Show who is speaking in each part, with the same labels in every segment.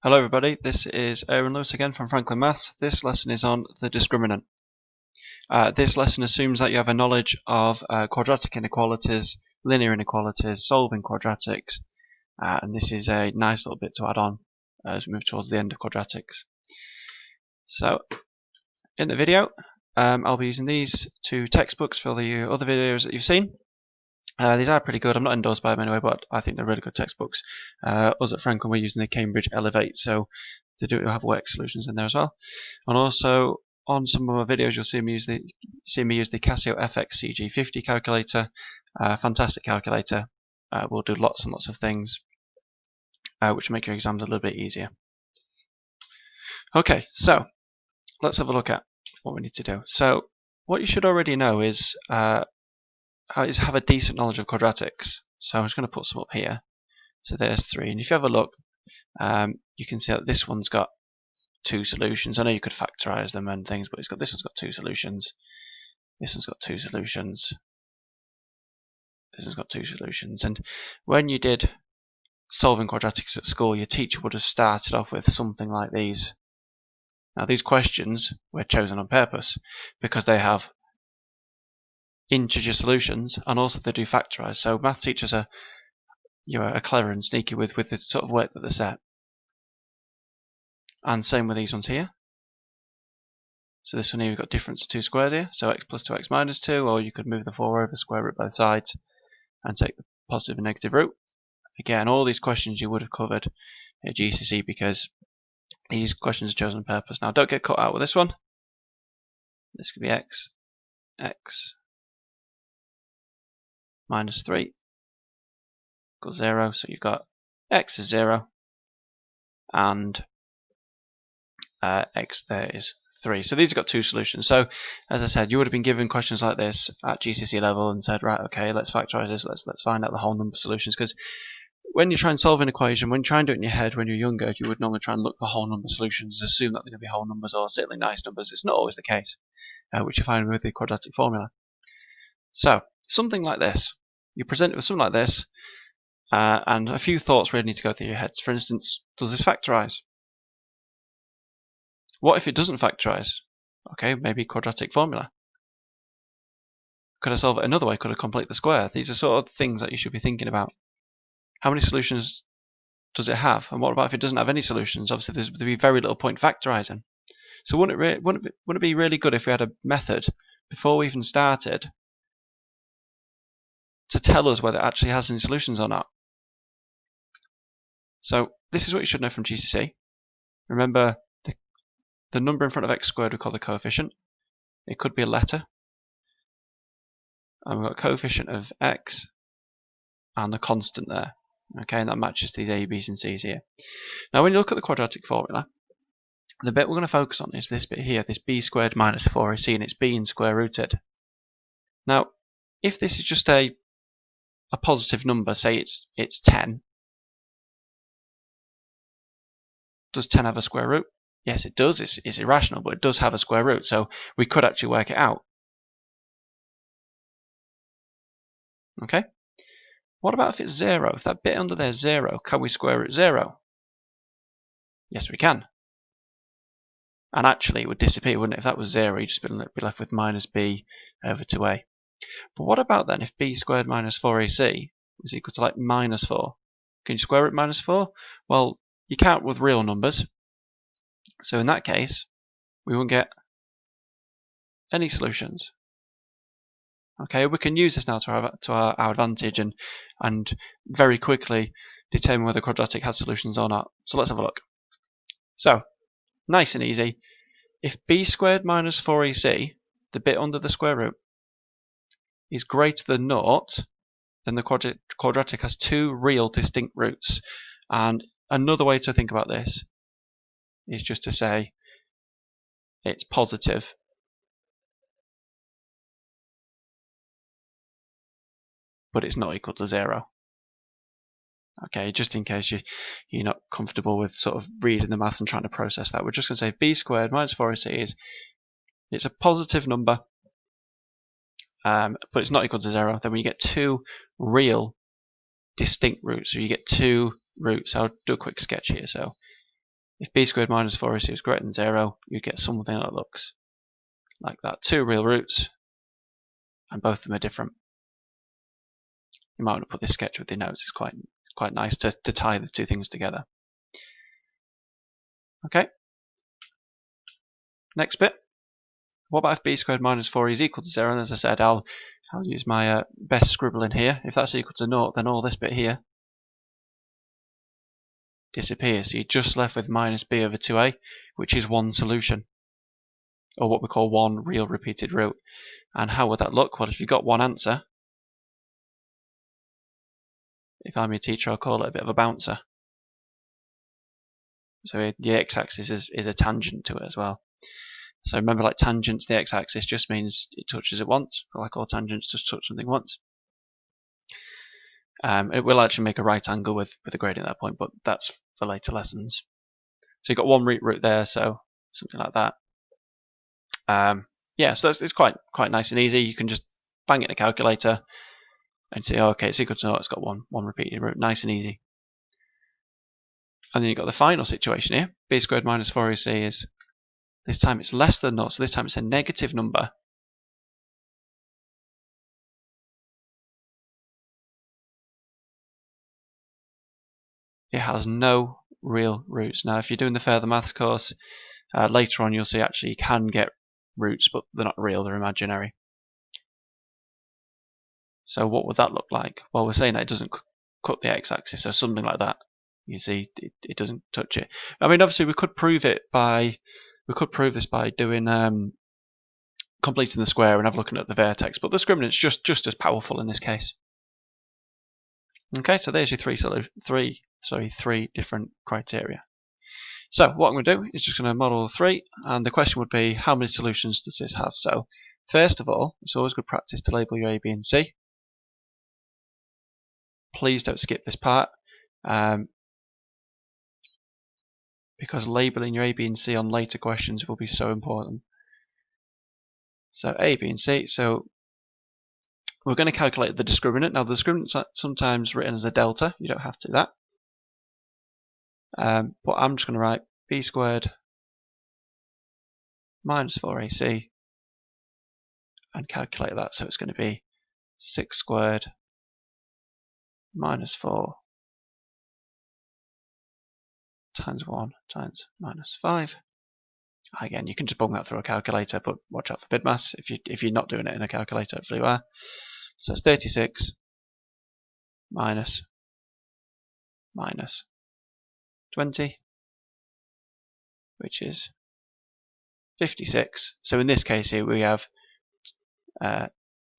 Speaker 1: Hello everybody, this is Aaron Lewis again from Franklin Maths. This lesson is on the discriminant. This lesson assumes that you have a knowledge of quadratic inequalities, linear inequalities, solving quadratics, and this is a nice little bit to add on as we move towards the end of quadratics. So, in the video, I'll be using these two textbooks for the other videos that you've seen. These are pretty good. I'm not endorsed by them anyway, but I think they're really good textbooks. Us at Franklin, we're using the Cambridge Elevate, so they do have work solutions in there as well. And also, on some of my videos, you'll see me use the Casio FX CG50 calculator. Fantastic calculator. We'll do lots and lots of things, which will make your exams a little bit easier. Okay, so let's have a look at what we need to do. So, what you should already know is have a decent knowledge of quadratics. So I'm just going to put some up here. So there's 3, and if you have a look, you can see that this one's got 2 solutions. I know you could factorize them and things, but this one's got 2 solutions. This one's got 2 solutions. This one's got 2 solutions. And when you did solving quadratics at school, your teacher would have started off with something like these. Now these questions were chosen on purpose because they have integer solutions, and also they do factorize. So math teachers are clever and sneaky with the sort of work that they set. And same with these ones here. So this one here, we've got difference of 2 squares here, so x plus 2x minus 2, or you could move the 4 over, square root both sides, and take the positive and negative root. Again, all these questions you would have covered at GCSE because these questions are chosen on purpose. Now don't get caught out with this one. This could be x minus 3 equals 0, so you've got x is 0, and x there is 3. So these have got 2 solutions. So as I said, you would have been given questions like this at GCSE level and said, right, okay, let's factorize this, let's find out the whole number solutions. Because when you try and solve an equation, when you try and do it in your head when you're younger, you would normally try and look for whole number solutions, assume that they're going to be whole numbers or certainly nice numbers. It's not always the case, which you find with the quadratic formula. So something like this, you present it with something like this, and a few thoughts really need to go through your heads. For instance, does this factorize? What if it doesn't factorize? Okay, maybe quadratic formula. Could I solve it another way? Could I complete the square? These are sort of things that you should be thinking about. How many solutions does it have? And what about if it doesn't have any solutions? Obviously, there'd be very little point factorizing. So wouldn't it be really good if we had a method before we even started to tell us whether it actually has any solutions or not? So this is what you should know from GCSE. Remember, the number in front of x squared we call the coefficient. It could be a letter. And we've got coefficient of x and the constant there. Okay, and that matches these a, b's, and c's here. Now when you look at the quadratic formula, the bit we're going to focus on is this bit here, this b squared minus 4ac, and it's being square rooted. Now, if this is just a positive number, say it's 10, does 10 have a square root? Yes, it does. It's irrational, but it does have a square root, so we could actually work it out. Okay? What about if it's 0? If that bit under there is 0, can we square root 0? Yes, we can. And actually, it would disappear, wouldn't it? If that was 0, you'd just be left with minus b over 2a. But what about then if b squared minus 4ac is equal to like minus 4? Can you square root minus 4? Well, you can't with real numbers. So in that case, we won't get any solutions. Okay, we can use this now to our advantage and very quickly determine whether quadratic has solutions or not. So let's have a look. So, nice and easy. If b squared minus 4ac, the bit under the square root, is greater than 0, then the quadratic has 2 real distinct roots. And another way to think about this is just to say it's positive. But it's not equal to 0. Okay, just in case you're not comfortable with sort of reading the math and trying to process that, we're just going to say b squared minus 4ac it's a positive number, but it's not equal to 0. Then we get 2 real distinct roots, so you get 2 roots. I'll do a quick sketch here. So if b squared minus 4ac is greater than 0, you get something that looks like that. Two real roots, and both of them are different. You might want to put this sketch with your notes. It's quite nice to tie the two things together. Okay. Next bit. What about if b squared minus 4 is equal to 0? And as I said, I'll use my best scribbling here. If that's equal to 0, then all this bit here disappears. So you're just left with minus b over 2a, which is one solution, or what we call one real repeated root. And how would that look? Well, if you've got one answer, if I'm your teacher, I'll call it a bit of a bouncer. So the x-axis is a tangent to it as well. So remember, like tangents, the x-axis just means it touches it once. Like all tangents, just touch something once. It will actually make a right angle with a gradient at that point, but that's for later lessons. So you've got one root there, so something like that. Yeah, so it's quite nice and easy. You can just bang it in a calculator and say, oh, okay, it's equal to 0. It's got one repeated root. Nice and easy. And then you've got the final situation here. B squared minus 4ac is, this time it's less than 0, so this time it's a negative number. It has no real roots. Now, if you're doing the further maths course, later on you'll see actually you can get roots, but they're not real, they're imaginary. So what would that look like? Well, we're saying that it doesn't cut the x-axis, so something like that. You see, it doesn't touch it. I mean, obviously we could prove this by doing completing the square and have looking at the vertex, but the discriminant's just as powerful in this case. Okay, so there's your three different criteria. So what I'm going to do is just going to model 3, and the question would be, how many solutions does this have? So first of all, it's always good practice to label your A, B, and C. Please don't skip this part, because labeling your A, B, and C on later questions will be so important. So A, B, and C. So we're going to calculate the discriminant. Now the discriminant's sometimes written as a delta. You don't have to do that. But I'm just going to write b squared minus 4ac and calculate that. So it's going to be 6 squared minus 4 times 1 times minus 5. Again, you can just bung that through a calculator, but watch out for BidMass. If you're not doing it in a calculator, hopefully you are. So it's 36 minus 20, which is 56. So in this case here we have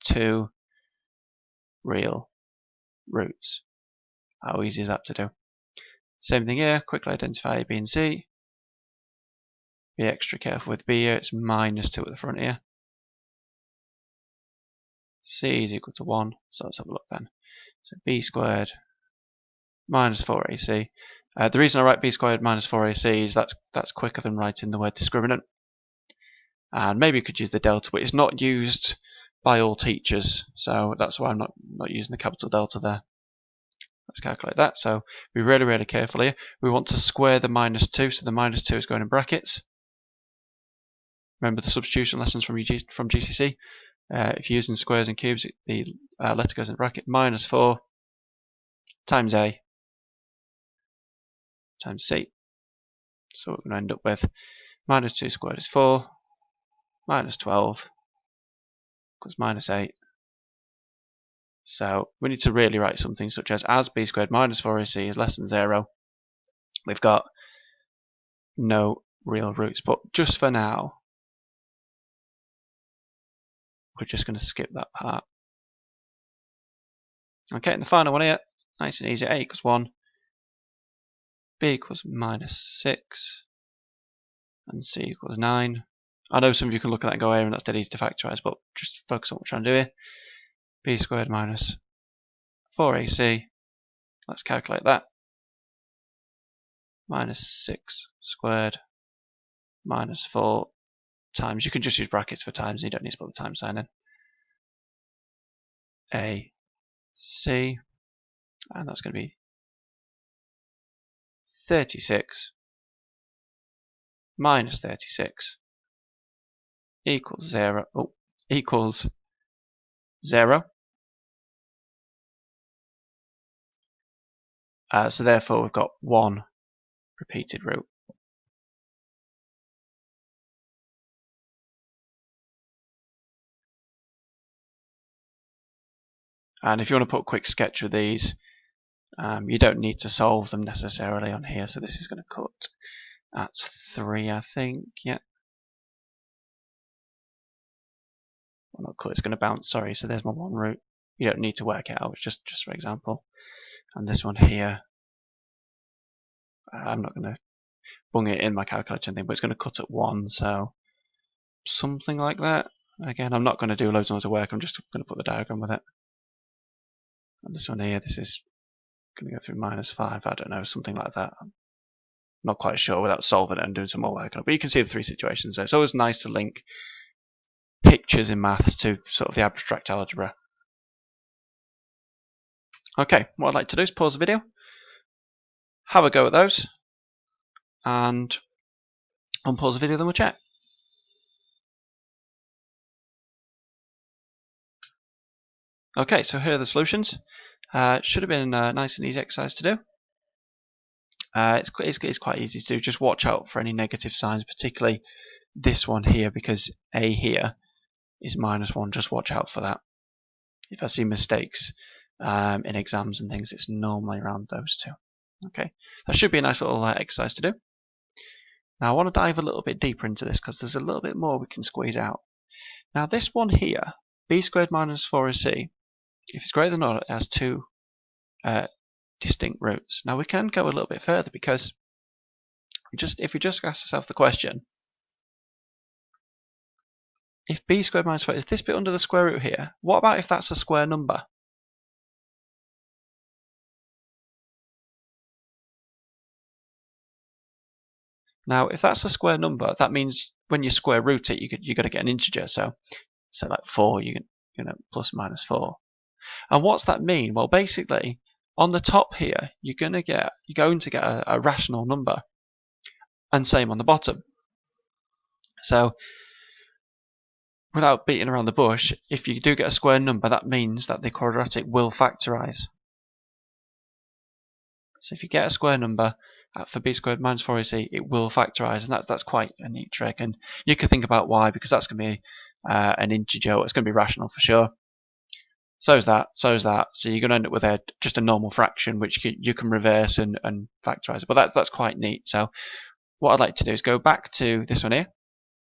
Speaker 1: 2 real roots. How easy is that to do? Same thing here, quickly identify A, B, and C. Be extra careful with B here, it's minus 2 at the front here. C is equal to 1, so let's have a look then. So B squared minus 4ac. The reason I write B squared minus 4ac is that's quicker than writing the word discriminant. And maybe you could use the delta, but it's not used by all teachers, so that's why I'm not using the capital delta there. Let's calculate that. So be really careful here. We want to square the minus 2, so the minus 2 is going in brackets. Remember the substitution lessons from GCC? If you're using squares and cubes, the letter goes in bracket. Minus 4 times A times C. So we're going to end up with minus 2 squared is 4, minus 12 equals minus 8. So we need to really write something such as b squared minus 4ac is less than 0. We've got no real roots, but just for now, we're just going to skip that part. Okay, and the final one here, nice and easy, a equals 1, b equals minus 6, and c equals 9. I know some of you can look at that and go, and that's dead easy to factorise, but just focus on what we're trying to do here. B squared minus 4ac, let's calculate that. Minus 6 squared minus 4 times, you can just use brackets for times, you don't need to put the times sign in. A, C, and that's going to be 36 minus 36 equals 0. Oh, equals 0. So therefore we've got one repeated root. And if you want to put a quick sketch of these, you don't need to solve them necessarily on here. So this is going to cut at 3, I think. Yeah. Well, not cut, it's going to bounce, sorry. So there's my one root. You don't need to work it out, it's just for example. And this one here, I'm not going to bung it in my calculator thing, but it's going to cut at 1, so something like that. Again, I'm not going to do loads and loads of work, I'm just going to put the diagram with it. And this one here, this is going to go through minus 5, I don't know, something like that. I'm not quite sure without solving it and doing some more work on it. But you can see the three situations there. It's always nice to link pictures in maths to sort of the abstract algebra. Okay, what I'd like to do is pause the video, have a go at those, and unpause the video, then we'll chat. Okay, so here are the solutions. Should have been a nice and easy exercise to do. It's quite easy to do. Just watch out for any negative signs, particularly this one here, because A here is minus 1. Just watch out for that. If I see mistakes in exams and things, it's normally around those two. Okay, that should be a nice little exercise to do. Now I want to dive a little bit deeper into this because there's a little bit more we can squeeze out. Now this one here, b squared minus 4ac, if it's greater than or, it has two distinct roots. Now we can go a little bit further because if we just ask ourselves the question, if b squared minus 4 is this bit under the square root here, what about if that's a square number? Now if that's a square number, that means when you square root it, you got to get an integer. So like 4, you know, plus minus 4. And what's that mean? Well, basically on the top here, you're going to get a rational number, and same on the bottom. So without beating around the bush, if you do get a square number, that means that the quadratic will factorize. So if you get a square number for b squared minus 4ac, it will factorize, and that's quite a neat trick. And you can think about why, because that's going to be an integer. It's going to be rational for sure. So's that. So you're going to end up with just a normal fraction, which you can reverse and factorize. But that's quite neat. So what I'd like to do is go back to this one here,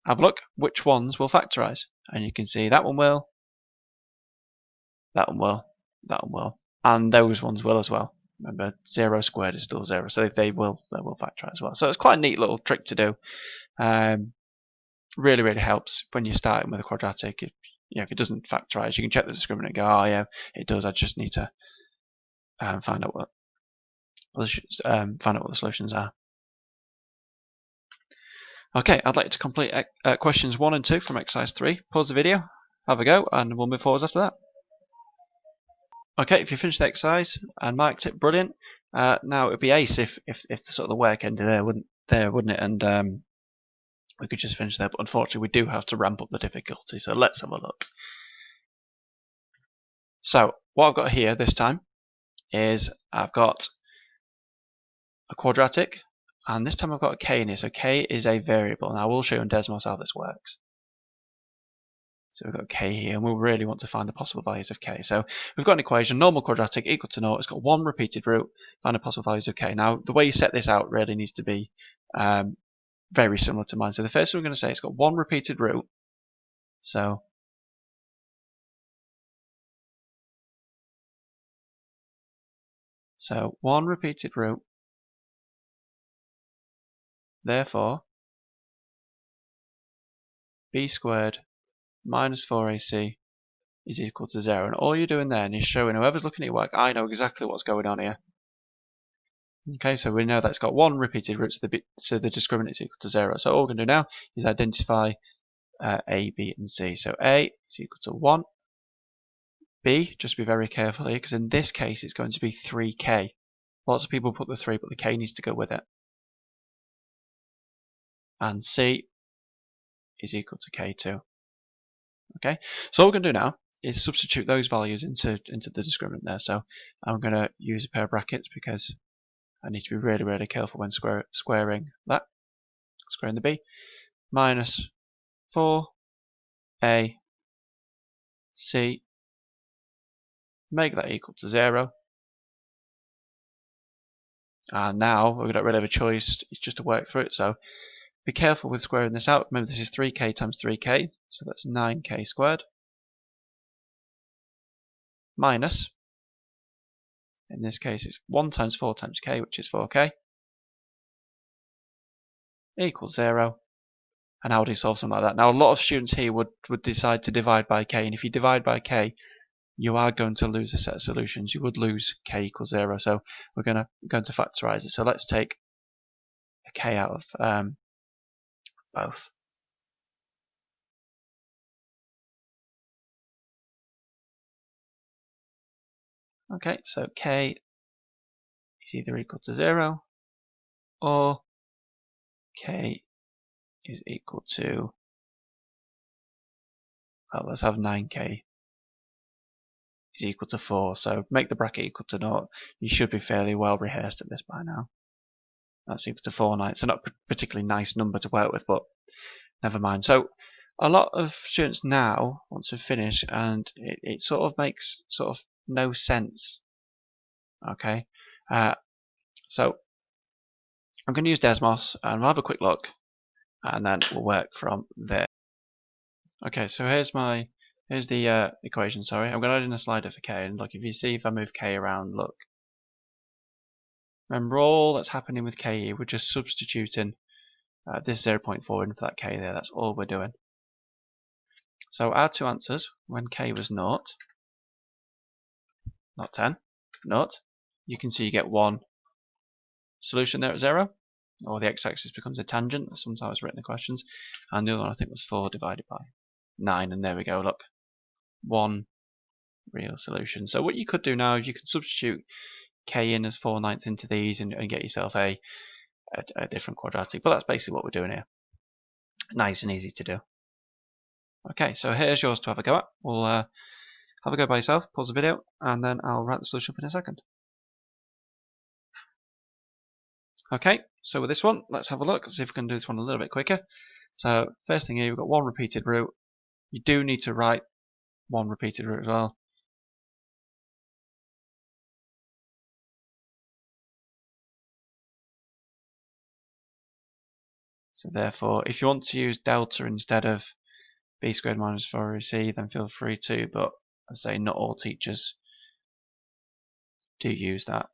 Speaker 1: have a look which ones will factorize, and you can see that one will, that one will, that one will, and those ones will as well. Remember, 0 squared is still 0, so they will factorize as well. So it's quite a neat little trick to do. Really helps when you're starting with a quadratic. If it doesn't factorize, you can check the discriminant and go, oh yeah, it does. I just need to find out what the solutions are. Okay, I'd like to complete questions 1 and 2 from exercise 3. Pause the video, have a go, and we'll move forwards after that. Okay, if you finished the exercise and marked it, brilliant. Now it would be ace if sort of the work ended there, wouldn't it? And we could just finish there, but unfortunately we do have to ramp up the difficulty, so let's have a look. So what I've got here this time is I've got a quadratic, and this time I've got a k in here. So k is a variable. Now I will show you on Desmos how this works. So we've got k here, and we really want to find the possible values of k. So we've got an equation, normal quadratic equal to 0. It's got one repeated root, find the possible values of k. Now the way you set this out really needs to be very similar to mine. So the first thing we're going to say, it's got one repeated root. So one repeated root. Therefore, b squared minus 4ac is equal to 0. And all you're doing then is showing whoever's looking at your work, I know exactly what's going on here. Okay, so we know that it's got one repeated root, so the discriminant is equal to 0. So all we're going to do now is identify A, B, and C. So A is equal to 1. B, just be very careful here, because in this case it's going to be 3k. Lots of people put the 3, but the k needs to go with it. and C is equal to K2. Okay, so what we're going to do now is substitute those values into the discriminant there. So I'm going to use a pair of brackets because I need to be really careful when squaring the b. Minus 4ac, make that equal to 0. And now we're going to really have a choice. It's just to work through it. So be careful with squaring this out. Remember, this is 3k times 3k, so that's 9k squared. Minus, in this case, it's 1 times 4 times k, which is 4k, equals 0. And how do you solve something like that? Now, a lot of students here would decide to divide by k, and if you divide by k, you are going to lose a set of solutions. You would lose k equals 0. So we're going to factorize it. So let's take a k out of both. Okay, so k is either equal to 0 or k is equal to, well, let's have 9k is equal to 4. So make the bracket equal to 0. You should be fairly well rehearsed at this by now. That's equal to 4 9. It's not a particularly nice number to work with, but never mind. So a lot of students now want to finish, and it sort of makes sort of no sense. Okay, so I'm going to use Desmos, and we'll have a quick look, and then we'll work from there. Okay, so here's the equation. Sorry, I'm going to add in a slider for k, and look, if I move k around, look. Remember, all that's happening with k here, we're just substituting this 0.4 in for that k there. That's all we're doing. So our two answers, when k was 0, not 10, 0, you can see you get one solution there at 0, or the x-axis becomes a tangent, as sometimes written in the questions, and the other one I think was 4 divided by 9, and there we go, look, one real solution. So what you could do now is you could substitute k in as 4/9 into these and get yourself a different quadratic, but that's basically what we're doing here. Nice and easy to do. Okay, so here's yours to have a go at. We'll have a go by yourself, pause the video, and then I'll write the solution up in a second. Okay, so with this one, let's have a look. Let's see if we can do this one a little bit quicker. So first thing here, we've got one repeated root. You do need to write one repeated root as well. So therefore, if you want to use delta instead of b squared minus 4ac, then feel free to, but I say not all teachers do use that.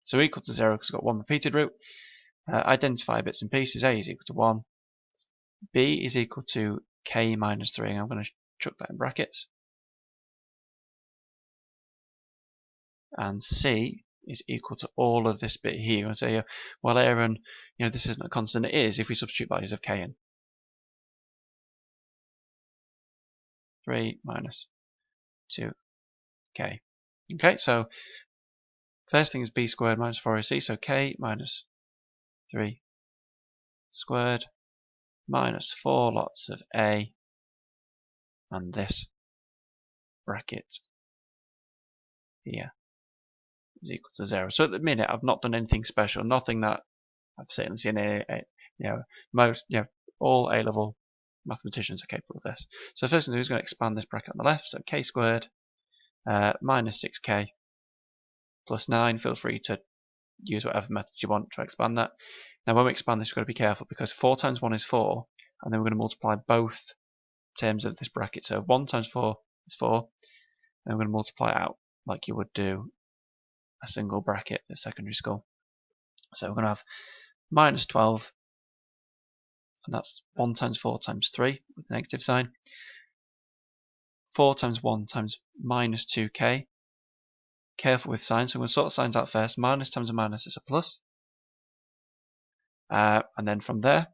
Speaker 1: So equal to 0 because we've got one repeated root. Identify bits and pieces. A is equal to 1. B is equal to k minus 3. And I'm going to chuck that in brackets. And C is equal to all of this bit here. And say, well, Aaron, this isn't a constant. It is if we substitute values of k in. 3 minus 2k. Okay, so first thing is b squared minus 4ac. So k minus 3 squared minus 4 lots of a, and this bracket here is equal to 0. So at the minute, I've not done anything special, nothing that I've certainly seen all A-level mathematicians are capable of this. So first thing to do is going to expand this bracket on the left. So k squared minus 6k plus 9. Feel free to use whatever method you want to expand that. Now when we expand this, we've got to be careful because 4 times 1 is 4, and then we're going to multiply both terms of this bracket. So 1 times 4 is 4, and we're going to multiply it out like you would do a single bracket at secondary school. So we're going to have minus 12, and that's 1 times 4 times 3 with the negative sign. 4 times 1 times minus 2k. Careful with signs, so we'll sort signs out first. Minus times a minus is a plus. And then from there,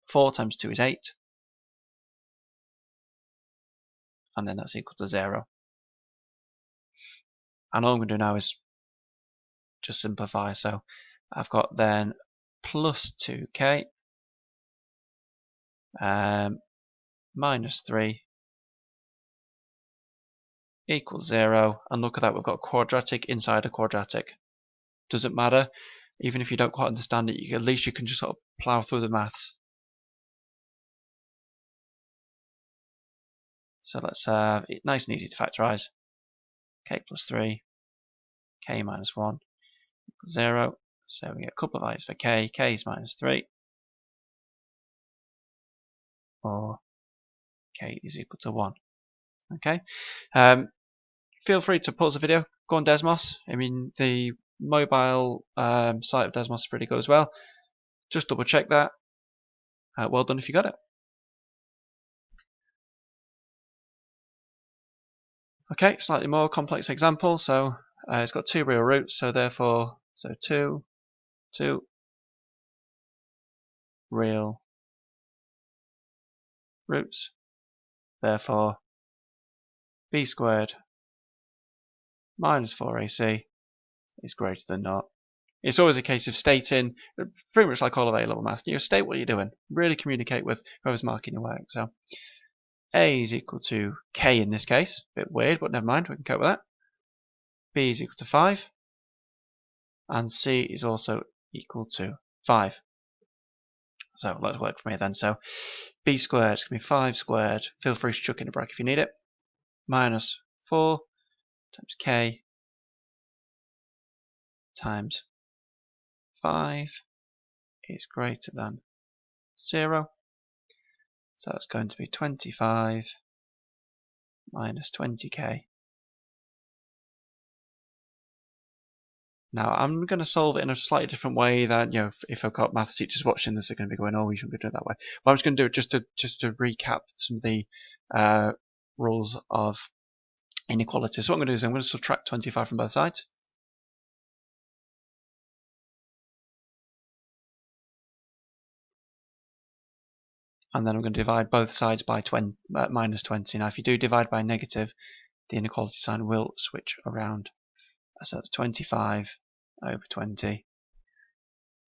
Speaker 1: 4 times 2 is 8. And then that's equal to 0. And all I'm going to do now is just simplify. So I've got then plus 2k minus 3 equals 0. And look at that, we've got a quadratic inside a quadratic. Doesn't matter, even if you don't quite understand it, at least you can just sort of plow through the maths. So let's have it nice and easy to factorize. K plus 3, k minus 1 equals 0. So we get a couple of values for k. K is minus 3, or k is equal to 1. Okay. Feel free to pause the video, go on Desmos. I mean, the mobile site of Desmos is pretty good as well. Just double check that. Well done if you got it. Okay, slightly more complex example. So it's got 2 real roots, so therefore, 2 real roots. Therefore, b squared minus 4ac is greater than 0. It's always a case of stating, pretty much like all of A-level maths, you state what you're doing. Really communicate with whoever's marking your work. So a is equal to k in this case. A bit weird, but never mind, we can cope with that. B is equal to 5. And c is also equal to 5. So let's work from here then. So b squared is going to be 5 squared. Feel free to chuck in a bracket if you need it. Minus 4 times k times 5 is greater than 0. So it's going to be 25 minus 20k. Now I'm going to solve it in a slightly different way than, if I've got maths teachers watching this, they're going to be going, oh, you shouldn't do it that way. But I'm just going to do it just to recap some of the rules of inequality. So what I'm going to do is I'm going to subtract 25 from both sides. And then I'm going to divide both sides by minus 20. Now if you do divide by negative, the inequality sign will switch around. So that's 25 over 20.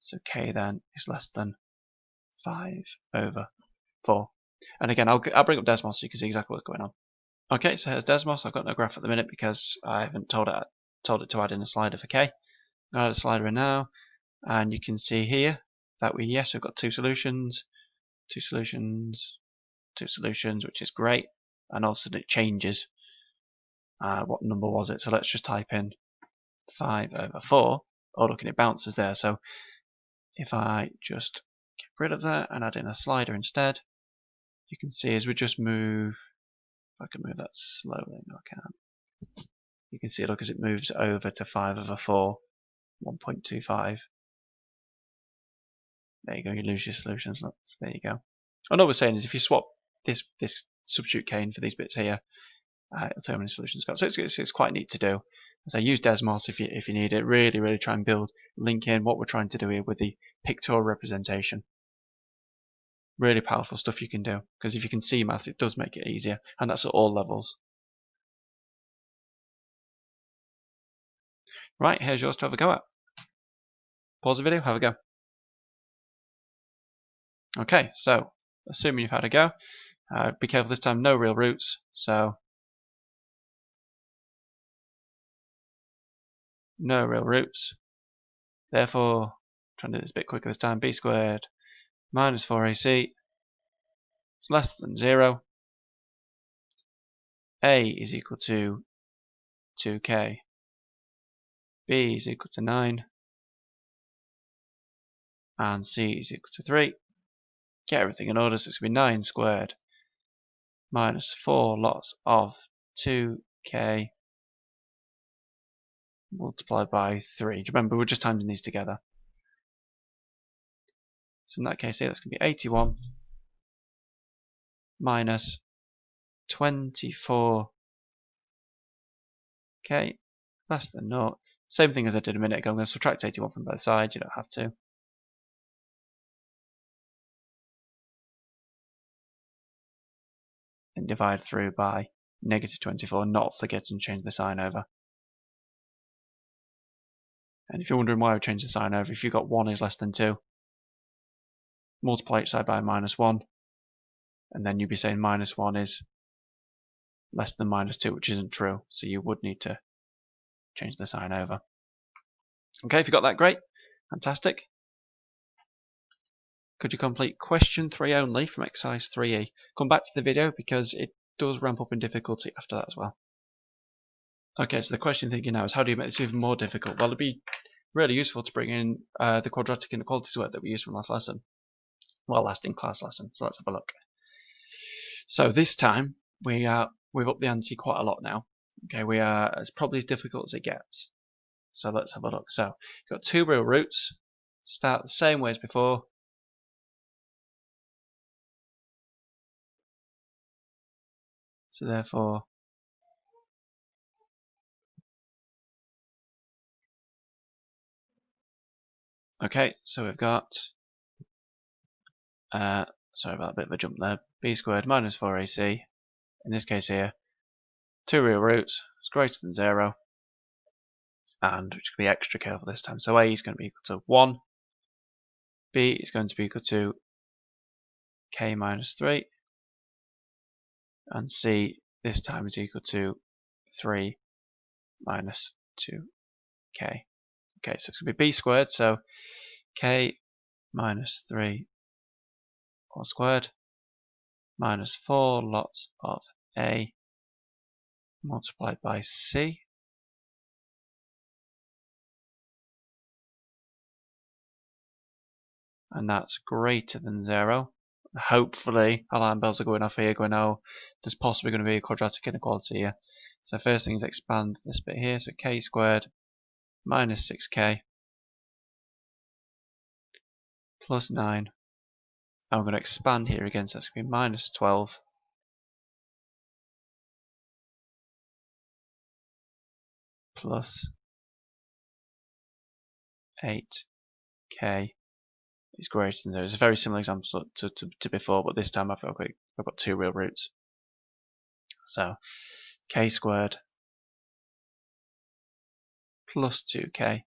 Speaker 1: So k then is less than 5 over 4. And again, I'll bring up Desmos so you can see exactly what's going on. Okay, so here's Desmos. I've got no graph at the minute because I haven't told it to add in a slider for k. I'll add a slider in now, and you can see here that we've got two solutions, which is great. And all of a sudden it changes. What number was it? So let's just type in 5 over 4. Oh, look, and it bounces there. So if I just get rid of that and add in a slider instead, you can see as we just move, if I can move that slowly, no I can't. You can see, look, as it moves over to 5 over 4, 1.25. There you go, you lose your solutions. So there you go. And all we're saying is if you swap this substitute k in for these bits here, it'll tell you how many solutions got. So it's quite neat to do. So use Desmos if you need it. Really try and link in what we're trying to do here with the pictorial representation. Really powerful stuff you can do, because if you can see maths, it does make it easier, and that's at all levels. Right, here's yours to have a go at. Pause the video, have a go. Okay, so assuming you've had a go, be careful this time, no real roots, so no real roots. Therefore, trying to do this a bit quicker this time, b squared minus 4ac is less than 0. A is equal to 2k. B is equal to 9. And C is equal to 3. Get everything in order, so it's going to be 9 squared minus 4 lots of 2k multiplied by 3. Do you remember, we're just timing these together. So in that case here, that's going to be 81 minus 24k less than 0. Same thing as I did a minute ago. I'm going to subtract 81 from both sides. You don't have to. And divide through by negative 24, not forgetting to change the sign over. And if you're wondering why I changed the sign over, if you've got 1 is less than 2, multiply each side by -1, and then you'd be saying -1 is less than -2, which isn't true. So you would need to change the sign over. Okay, if you got that, great. Fantastic. Could you complete question 3 only from exercise 3E? Come back to the video because it does ramp up in difficulty after that as well. Okay, so the question thinking now is how do you make this even more difficult? Well, it'd be really useful to bring in the quadratic inequalities work that we used from last lesson. Well, last in class lesson. So let's have a look. So this time we've upped the ante quite a lot now. Okay, we are it's probably as difficult as it gets. So let's have a look. So you've got two real roots. Start the same way as before. So therefore, okay, so we've got, sorry about a bit of a jump there, b squared minus 4ac, in this case here, two real roots, is greater than 0, and which can be extra careful this time. So a is going to be equal to 1, b is going to be equal to k minus 3, and c this time is equal to 3 minus 2k. Okay, so it's going to be b squared, so k minus 3 all squared minus 4 lots of a multiplied by c, and that's greater than 0. Hopefully alarm bells are going off here going, oh, there's possibly going to be a quadratic inequality here. So first thing is expand this bit here, so k squared minus 6k plus 9. I'm going to expand here again, so that's going to be minus 12 plus 8k is greater than 0. It's a very similar example to before, but this time I've got two real roots. So k squared plus 2k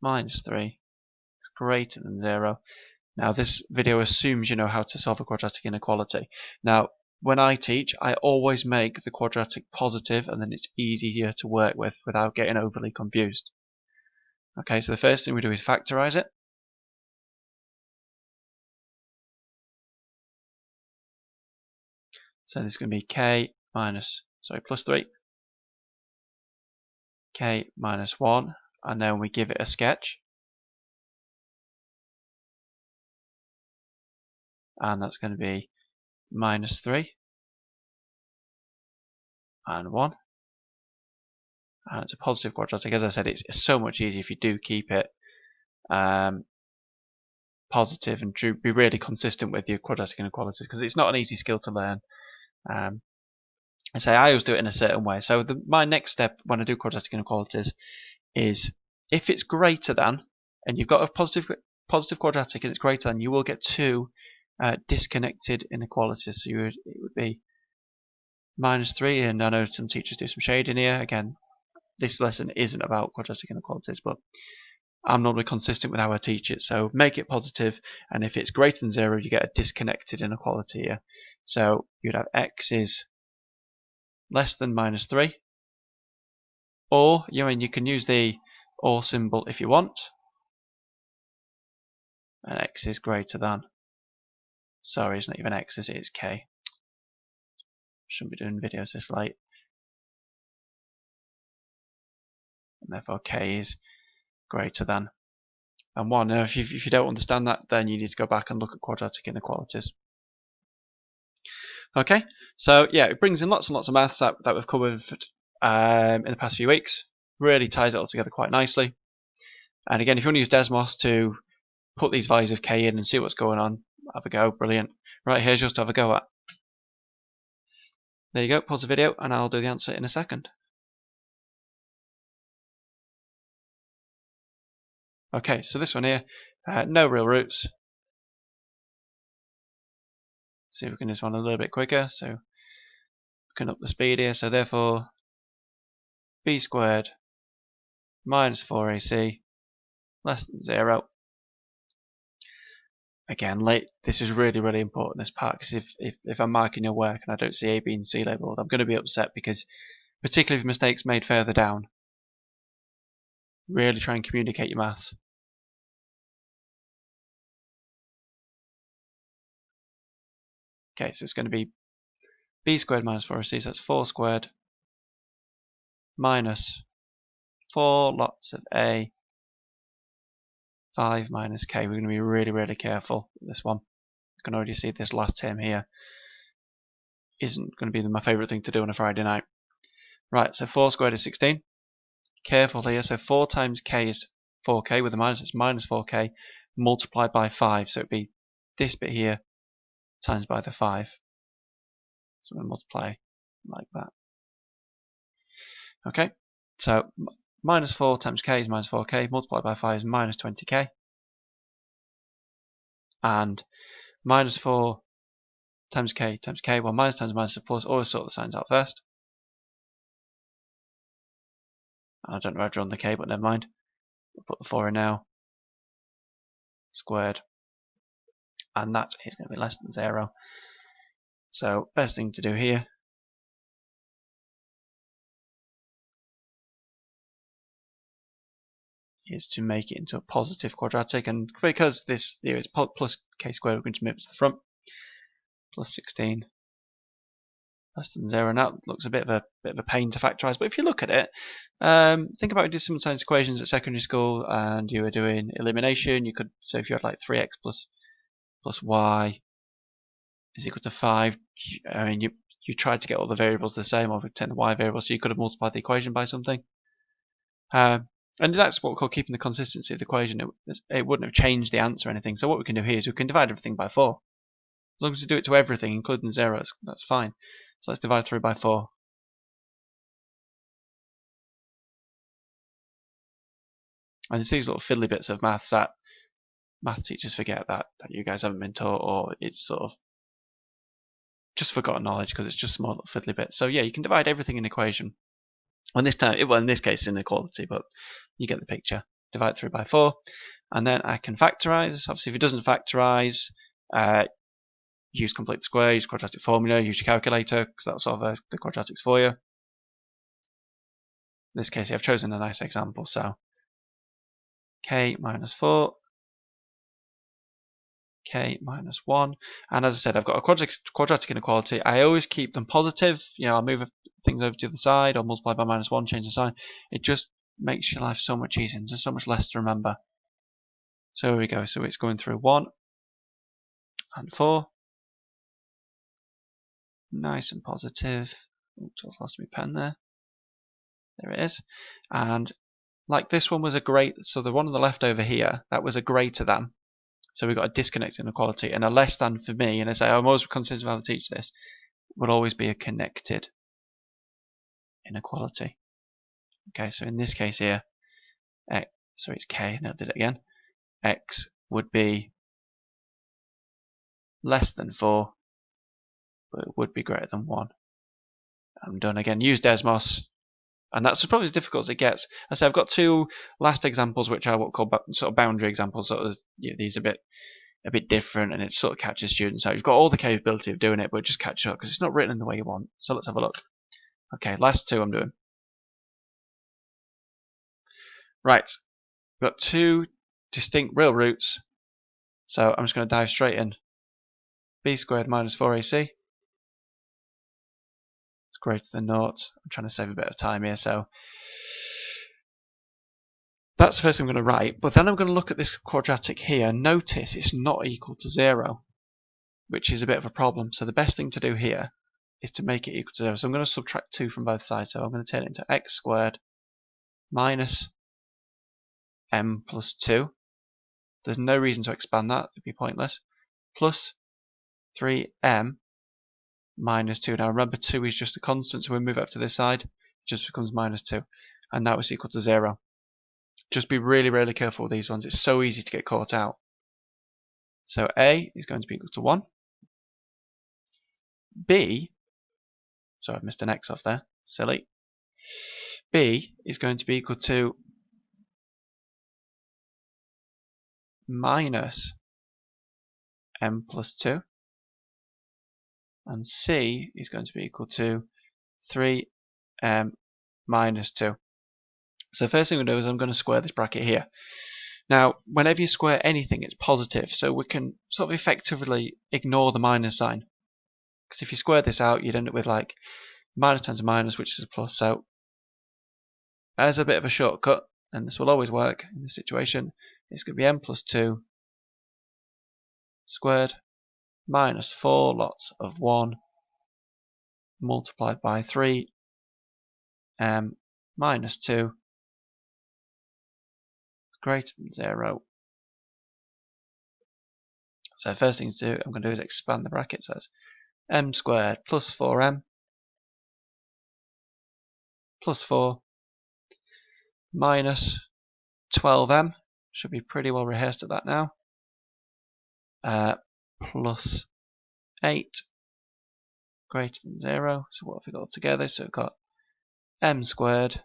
Speaker 1: minus 3 is greater than 0. Now this video assumes you know how to solve a quadratic inequality. Now when I teach, I always make the quadratic positive, and then it's easier to work with without getting overly confused. Okay, so the first thing we do is factorize it. So this is going to be plus 3, k minus 1, and then we give it a sketch. And that's going to be minus 3 and 1. And it's a positive quadratic. As I said, it's so much easier if you do keep it positive and be really consistent with your quadratic inequalities, because it's not an easy skill to learn. I always do it in a certain way. So my next step when I do quadratic inequalities is if it's greater than, and you've got a positive quadratic and it's greater than, you will get two disconnected inequalities. So it would be minus 3, and I know some teachers do some shading here. Again, this lesson isn't about quadratic inequalities, but I'm normally consistent with how I teach it. So make it positive, and if it's greater than 0, you get a disconnected inequality here. So you'd have x is less than minus 3, or you can use the or symbol if you want, and x is greater than. Sorry, it's not even x, is it? It's k. Shouldn't be doing videos this late. And therefore k is greater than. And 1. Now, if you don't understand that, then you need to go back and look at quadratic inequalities. Okay, so yeah, it brings in lots and lots of maths that we've covered in the past few weeks. Really ties it all together quite nicely. And again, if you want to use Desmos to put these values of k in and see what's going on, have a go. Brilliant. Right, here's just to have a go at. There you go, pause the video and I'll do the answer in a second. Okay, so this one here, no real roots. See if we can do this one a little bit quicker. So we can up the speed here. So therefore, b squared minus 4ac less than 0. Again, this is really, really important, this part, because if I'm marking your work and I don't see A, B, and C labelled, I'm going to be upset, because particularly if mistakes made further down, really try and communicate your maths. Okay, so it's going to be b squared minus 4ac, so that's 4 squared minus 4 lots of a, 5 minus k. We're going to be really, really careful with this one. You can already see this last term here isn't going to be my favourite thing to do on a Friday night. Right, so 4 squared is 16. Careful here, so 4 times k is 4k, with a minus it's minus 4k, multiplied by 5, so it'd be this bit here times by the 5. So I'm going to multiply like that. Okay, so minus 4 times k is minus 4k, multiplied by 5 is minus 20k, and minus 4 times k, well, minus times minus is plus, always sort the signs out first. I don't know where I've drawn the k, but never mind. We'll put the 4 in now. Squared. And that is going to be less than 0. So best thing to do here is to make it into a positive quadratic, and because this here is plus k squared, we're going to move it to the front. Plus 16 less than 0. Now it looks a bit of a pain to factorise, but if you look at it, think about discriminant science equations at secondary school, and you were doing elimination. You could, so if you had like 3x plus y is equal to 5. I mean, you tried to get all the variables the same, or return the y variable, so you could have multiplied the equation by something. And that's what we call keeping the consistency of the equation. It wouldn't have changed the answer or anything. So what we can do here is we can divide everything by 4. As long as we do it to everything, including zeros, that's fine. So let's divide through by 4. And it's these little fiddly bits of maths that math teachers forget that you guys haven't been taught, or it's sort of just forgotten knowledge because it's just small little fiddly bits. So yeah, you can divide everything in equation. On this time, well, in this case, it's inequality, but you get the picture. Divide through by 4, and then I can factorize. Obviously, if it doesn't factorize, use complete square, use quadratic formula, use your calculator, because that'll solve the quadratics for you. In this case, I've chosen a nice example, so k minus 4, k minus 1, and as I said, I've got a quadratic inequality. I always keep them positive. I'll move things over to the side, or multiply by minus 1, change the sign. It just makes your life so much easier, and there's so much less to remember. So here we go. So it's going through 1 and 4. Nice and positive. Oops, I've lost my pen there. There it is. And like this one was a great, so the one on the left over here, that was a greater than. So we've got a disconnect inequality, and a less than for me, and I say I'm always considered how to teach this, would always be a connected inequality. Okay, so in this case here, sorry, it's k, now I did it again. X would be less than 4, but it would be greater than 1. I'm done again. Use Desmos, and that's probably as difficult as it gets. I say I've got two last examples, which are what called sort of boundary examples. So these are a bit different, and it sort of catches students out. You've got all the capability of doing it, but just catch up because it's not written in the way you want. So let's have a look. Okay, last two I'm doing. Right, we've got two distinct real roots. So I'm just going to dive straight in. B squared minus 4ac. It's greater than 0. I'm trying to save a bit of time here, so that's the first thing I'm going to write. But then I'm going to look at this quadratic here. Notice it's not equal to 0, which is a bit of a problem. So the best thing to do here is to make it equal to 0. So I'm going to subtract 2 from both sides. So I'm going to turn it into x squared minus m plus 2. There's no reason to expand that. It'd be pointless. Plus 3m minus 2. Now remember, 2 is just a constant, so we move it up to this side. It just becomes minus 2. And now it's equal to 0. Just be really, really careful with these ones. It's so easy to get caught out. So a is going to be equal to 1. b, so I've missed an x off there. Silly. b is going to be equal to minus m plus 2. And c is going to be equal to 3m minus 2. So first thing we're going to do is I'm going to square this bracket here. Now, whenever you square anything, it's positive, so we can sort of effectively ignore the minus sign. Because if you square this out, you'd end up with like minus times a minus, which is a plus. So as a bit of a shortcut, and this will always work in this situation, it's going to be m plus 2 squared minus 4 lots of 1 multiplied by 3m minus 2 is greater than 0. So first thing to do, I'm going to do is expand the bracket. So it's m squared plus 4m plus 4 minus 12m. Should be pretty well rehearsed at that now. Plus 8 greater than 0. So what have we got together? So we've got m squared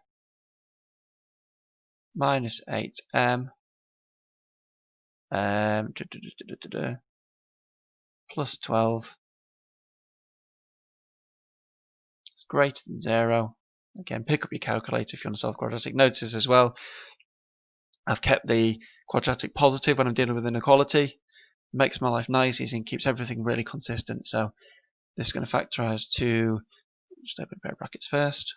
Speaker 1: minus 8m plus 12 is greater than 0. Again, pick up your calculator if you want to solve quadratic. Notice as well, I've kept the quadratic positive when I'm dealing with inequality. It makes my life nice, easy, and keeps everything really consistent. So this is going to factorize to, just open a pair of brackets first.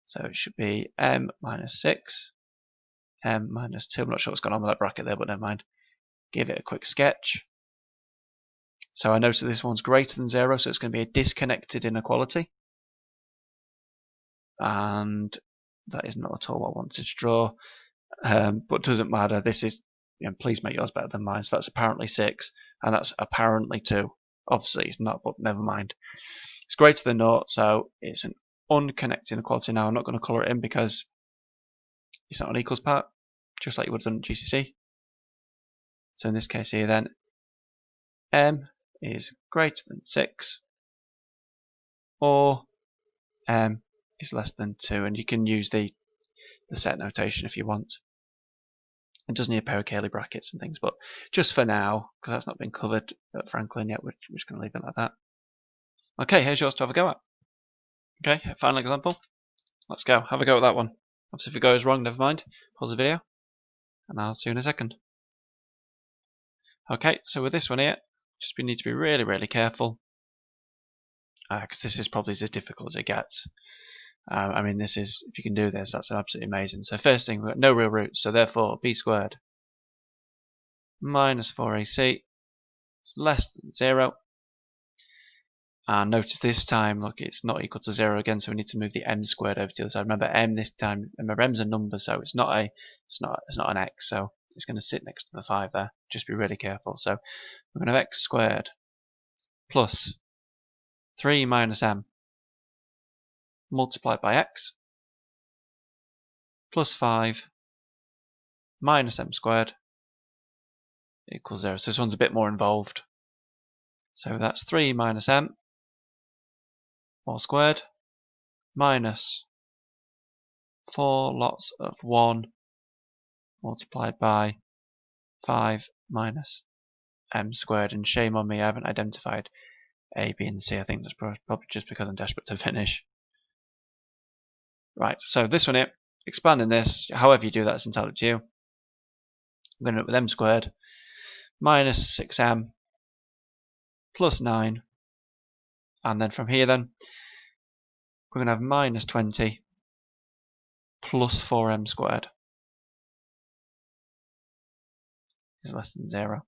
Speaker 1: So it should be m minus 6, m minus 2. I'm not sure what's going on with that bracket there, but never mind. Give it a quick sketch. So I notice that this one's greater than 0, so it's going to be a disconnected inequality. And that is not at all what I wanted to draw. But doesn't matter. This is, please make yours better than mine. So that's apparently 6, and that's apparently 2. Obviously it's not, but never mind. It's greater than 0, so it's an unconnected inequality. Now I'm not going to colour it in because it's not an equals part, just like you would have done at GCC. So in this case here then, m is greater than 6, or m is less than 2, and you can use the set notation if you want. It does need a pair of curly brackets and things, but just for now, because that's not been covered at Franklin yet, we're just going to leave it like that. Okay, here's yours to have a go at. Okay, final example. Let's go. Have a go at that one. Obviously, if it goes wrong, never mind. Pause the video, and I'll see you in a second. Okay, so with this one here, we need to be really, really careful, because this is probably as difficult as it gets. I mean, this is, if you can do this, that's absolutely amazing. So first thing, we've got no real roots, so therefore b squared minus 4ac is less than 0. And notice this time, look, it's not equal to 0 again, so we need to move the m squared over to the other side. Remember, m this time, remember m's a number, so it's not an x, so it's going to sit next to the 5 there. Just be really careful. So we're going to have x squared plus 3 minus m multiplied by x plus 5 minus m squared equals 0. So this one's a bit more involved. So that's 3 minus m all squared minus 4 lots of 1 multiplied by 5 minus m squared. And shame on me, I haven't identified a, b, and c. I think that's probably just because I'm desperate to finish. Right, so this one here, expanding this, however you do that, it's entirely up to you. I'm going to end up with m squared minus 6m plus 9. And then from here then, we're going to have minus 20 plus 4m squared is less than 0.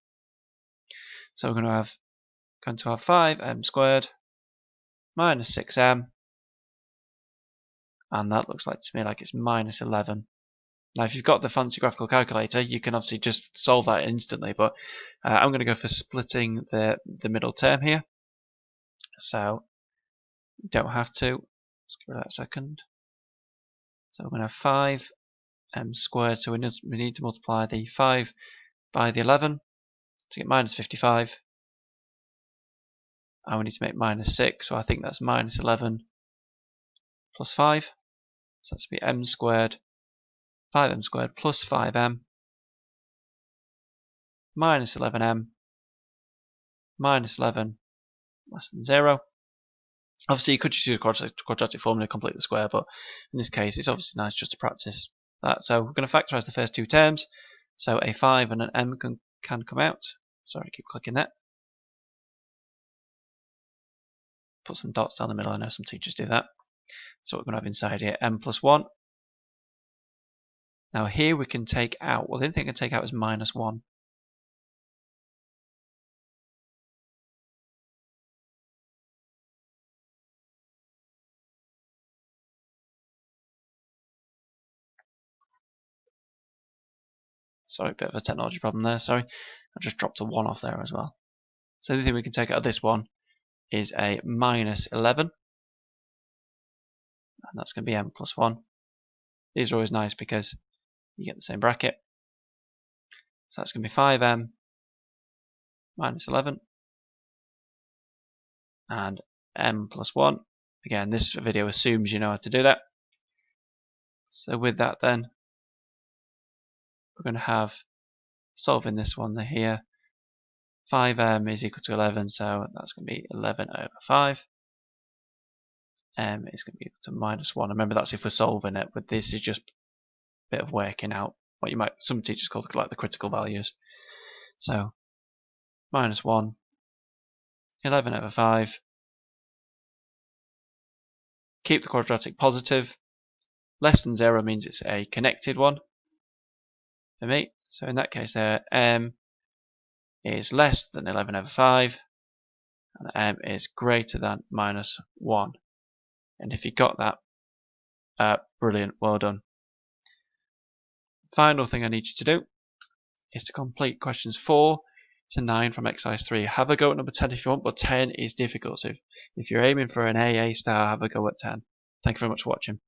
Speaker 1: So we're going to have 5m squared minus 6m, and that looks like to me like it's minus 11. Now if you've got the fancy graphical calculator, you can obviously just solve that instantly, but I'm going to go for splitting the middle term here. So you don't have to. Let's give that a second. So we're going to have 5m squared, so we need to multiply the 5 by the 11 to get minus 55. And we need to make minus 6, so I think that's minus 11 plus 5. So that's to be m squared 5m squared plus 5m minus 11m minus 11 less than 0. Obviously, you could just use a quadratic formula to complete the square, but in this case, it's obviously nice just to practice that. So we're going to factorise the first two terms. So a 5 and an m can come out. Sorry, keep clicking that. Put some dots down the middle. I know some teachers do that. So we're going to have inside here m plus 1. Now here we can take out, well, the only thing I can take out is minus 1. Sorry, bit of a technology problem there, sorry. I just dropped a 1 off there as well. So the only thing we can take out of this one is a minus 11. And that's going to be m plus 1. These are always nice because you get the same bracket. So that's going to be 5m minus 11 and m plus 1. Again, this video assumes you know how to do that. So with that then, we're going to have, solving this one here, 5m is equal to 11, so that's going to be 11 over 5. M is going to be equal to minus 1. Remember, that's if we're solving it, but this is just a bit of working out what you might, some teachers call it like the critical values. So minus 1, 11 over 5. Keep the quadratic positive. Less than 0 means it's a connected one for me. So in that case there, m is less than 11 over 5 and m is greater than minus 1. And if you got that, brilliant, well done. Final thing I need you to do is to complete questions 4 to 9 from exercise 3. Have a go at number 10 if you want, but 10 is difficult. So if you're aiming for an AA star, have a go at 10. Thank you very much for watching.